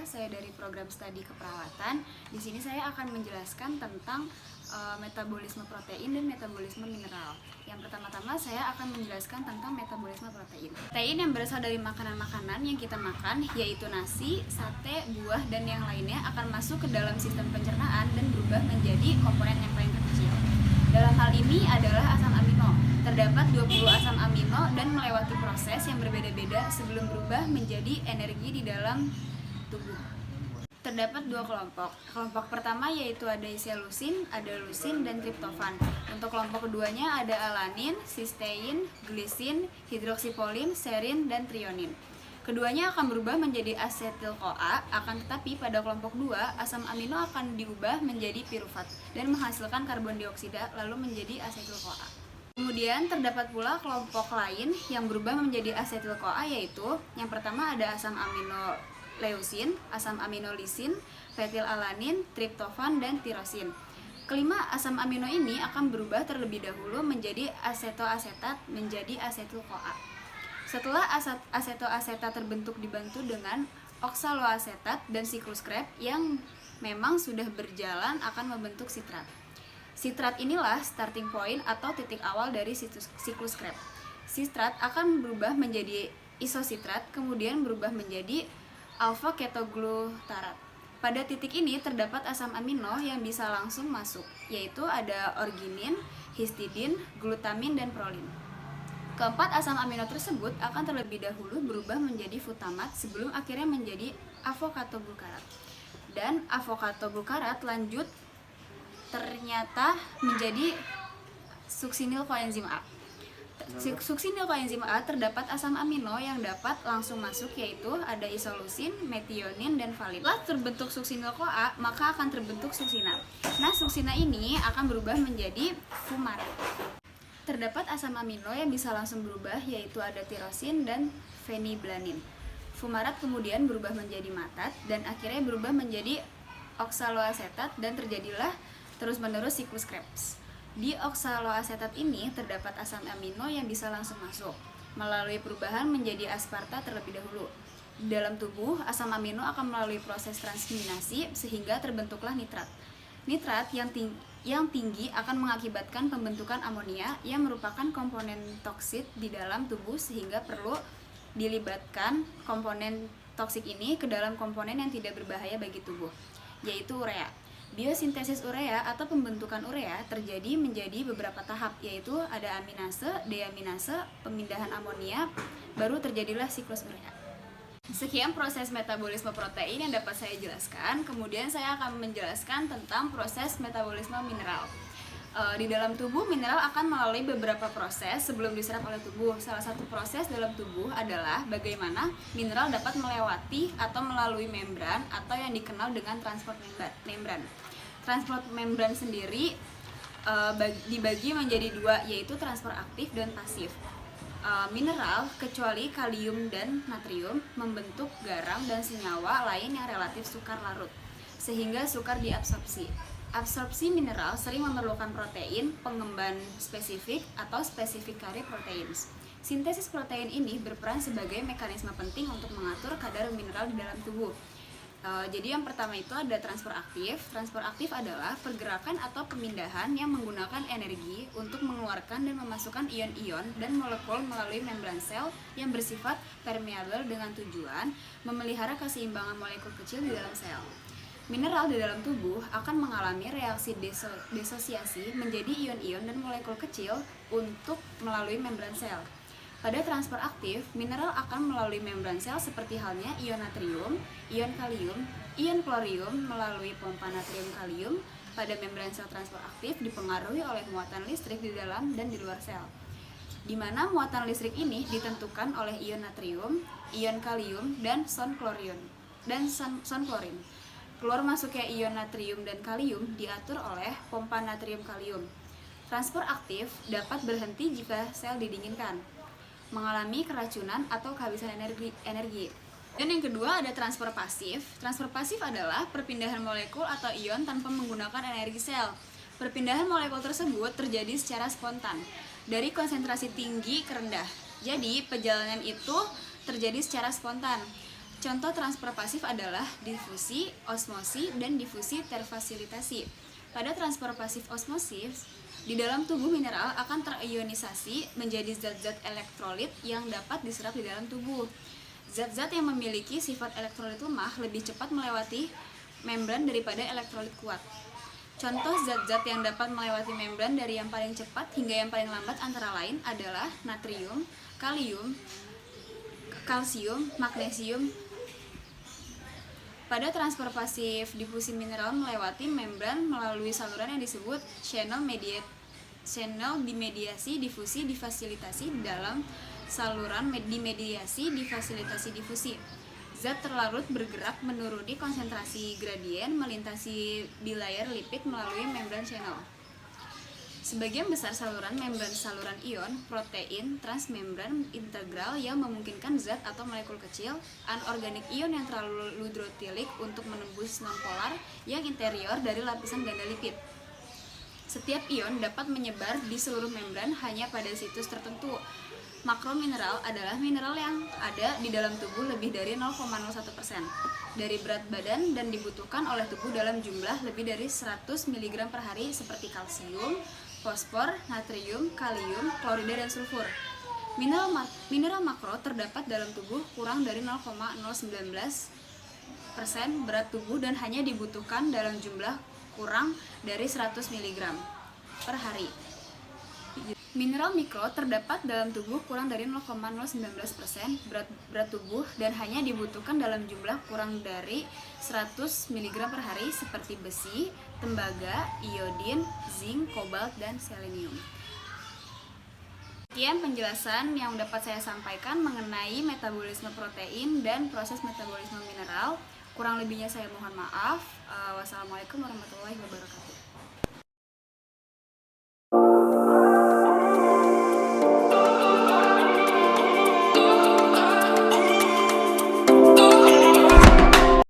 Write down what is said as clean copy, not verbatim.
saya dari program studi keperawatan. Di sini saya akan menjelaskan tentang metabolisme protein dan metabolisme mineral. Yang pertama-tama saya akan menjelaskan tentang metabolisme protein. Protein yang berasal dari makanan-makanan yang kita makan, yaitu nasi, sate, buah, dan yang lainnya akan masuk ke dalam sistem pencernaan dan berubah menjadi komponen yang paling kecil. Dalam hal ini adalah asam amino. Terdapat 20 asam amino dan melewati proses yang berbeda-beda sebelum berubah menjadi energi di dalam tubuh. Terdapat dua kelompok. Kelompok pertama yaitu ada isoleusin, ada leusin, dan triptofan. Untuk kelompok keduanya ada alanin, sistein, glisin, hidroksipolin, serin, dan trionin. Keduanya akan berubah menjadi asetil-CoA, akan tetapi pada kelompok 2, asam amino akan diubah menjadi pirufat dan menghasilkan karbon dioksida lalu menjadi asetil-CoA. Kemudian terdapat pula kelompok lain yang berubah menjadi asetil-CoA, yaitu yang pertama ada asam amino leusin, asam amino lisin, fetil-alanin, triptofan, dan tirosin. Kelima asam amino ini akan berubah terlebih dahulu menjadi asetoasetat menjadi asetil-CoA. Setelah asetoasetat terbentuk dibantu dengan oksaloasetat dan siklus Krebs yang memang sudah berjalan akan membentuk sitrat. Sitrat inilah starting point atau titik awal dari siklus Krebs. Sitrat akan berubah menjadi isositrat, kemudian berubah menjadi alfa ketoglutarat. Pada titik ini terdapat asam amino yang bisa langsung masuk, yaitu ada orginin, histidin, glutamin, dan prolin. Keempat asam amino tersebut akan terlebih dahulu berubah menjadi futamat sebelum akhirnya menjadi avokatoglukarat. Dan avokatoglukarat lanjut ternyata menjadi suksinil koenzim A. Suksinil koenzim A terdapat asam amino yang dapat langsung masuk, yaitu ada isoleusin, metionin, dan valin. Setelah terbentuk suksinil CoA, maka akan terbentuk suksina. Nah, suksina ini akan berubah menjadi fumarat. Terdapat asam amino yang bisa langsung berubah, yaitu ada tirosin dan feniblanin. Fumarat kemudian berubah menjadi matat dan akhirnya berubah menjadi oksaloasetat dan terjadilah terus-menerus siklus Krebs. Di oksaloasetat ini terdapat asam amino yang bisa langsung masuk melalui perubahan menjadi asparta terlebih dahulu. Di dalam tubuh, asam amino akan melalui proses transminasi sehingga terbentuklah nitrat. Nitrat yang tinggi akan mengakibatkan pembentukan amonia yang merupakan komponen toksit di dalam tubuh sehingga perlu dilibatkan komponen toksik ini ke dalam komponen yang tidak berbahaya bagi tubuh, yaitu urea. Biosintesis urea atau pembentukan urea terjadi menjadi beberapa tahap, yaitu ada aminase, deaminase, pemindahan amonia, baru terjadilah siklus urea. Sekian proses metabolisme protein yang dapat saya jelaskan. Kemudian saya akan menjelaskan tentang proses metabolisme mineral. Di dalam tubuh, mineral akan melalui beberapa proses sebelum diserap oleh tubuh. Salah satu proses dalam tubuh adalah bagaimana mineral dapat melewati atau melalui membran atau yang dikenal dengan transport membran. Transport membran sendiri dibagi menjadi dua, yaitu transport aktif dan pasif. Mineral, kecuali kalium dan natrium, membentuk garam dan senyawa lain yang relatif sukar larut, sehingga sukar diabsorpsi. Absorpsi mineral sering memerlukan protein, pengemban spesifik, atau specific carrier proteins. Sintesis protein ini berperan sebagai mekanisme penting untuk mengatur kadar mineral di dalam tubuh. Jadi yang pertama itu ada transfer aktif. Transfer aktif adalah pergerakan atau pemindahan yang menggunakan energi untuk mengeluarkan dan memasukkan ion-ion dan molekul melalui membran sel yang bersifat permeabel dengan tujuan memelihara keseimbangan molekul kecil di dalam sel. Mineral di dalam tubuh akan mengalami reaksi desosiasi menjadi ion-ion dan molekul kecil untuk melalui membran sel. Pada transfer aktif, mineral akan melalui membran sel seperti halnya ion natrium, ion kalium, ion klorium melalui pompa natrium-kalium. Pada membran sel transfer aktif dipengaruhi oleh muatan listrik di dalam dan di luar sel, di mana muatan listrik ini ditentukan oleh ion natrium, ion kalium, dan son klorin. Keluar masuknya ion natrium dan kalium diatur oleh pompa natrium-kalium. Transfer aktif dapat berhenti jika sel didinginkan, mengalami keracunan atau kehabisan energi. Dan yang kedua ada transfer pasif. Transfer pasif adalah perpindahan molekul atau ion tanpa menggunakan energi sel. Perpindahan molekul tersebut terjadi secara spontan dari konsentrasi tinggi ke rendah. Jadi perjalanan itu terjadi secara spontan. Contoh transfer pasif adalah difusi, osmosi, dan difusi terfasilitasi. Pada transfer pasif osmosis, di dalam tubuh mineral akan terionisasi menjadi zat-zat elektrolit yang dapat diserap di dalam tubuh. Zat-zat yang memiliki sifat elektrolit lemah lebih cepat melewati membran daripada elektrolit kuat. Contoh zat-zat yang dapat melewati membran dari yang paling cepat hingga yang paling lambat antara lain adalah natrium, kalium, kalsium, magnesium. Pada transfer pasif difusi mineral melewati membran melalui saluran yang disebut channel dimediasi difusi difasilitasi. Dalam saluran dimediasi difasilitasi difusi, zat terlarut bergerak menuruni konsentrasi gradien melintasi bilayer lipid melalui membran channel. Sebagian besar saluran membran saluran ion, protein, transmembran integral yang memungkinkan zat atau molekul kecil, anorganik ion yang terlalu hidrofilik untuk menembus nonpolar yang interior dari lapisan ganda lipid. Setiap ion dapat menyebar di seluruh membran hanya pada situs tertentu. Makromineral adalah mineral yang ada di dalam tubuh lebih dari 0,01% dari berat badan dan dibutuhkan oleh tubuh dalam jumlah lebih dari 100 mg per hari seperti kalsium, fosfor, natrium, kalium, klorida, dan sulfur. Mineral makro terdapat dalam tubuh kurang dari 0,019% berat tubuh dan hanya dibutuhkan dalam jumlah kurang dari 100 mg per hari. Mineral mikro terdapat dalam tubuh kurang dari 0,019% berat tubuh dan hanya dibutuhkan dalam jumlah kurang dari 100 mg per hari seperti besi, tembaga, iodin, zinc, kobalt, dan selenium. Sekian penjelasan yang dapat saya sampaikan mengenai metabolisme protein dan proses metabolisme mineral. Kurang lebihnya saya mohon maaf. Wassalamualaikum warahmatullahi wabarakatuh.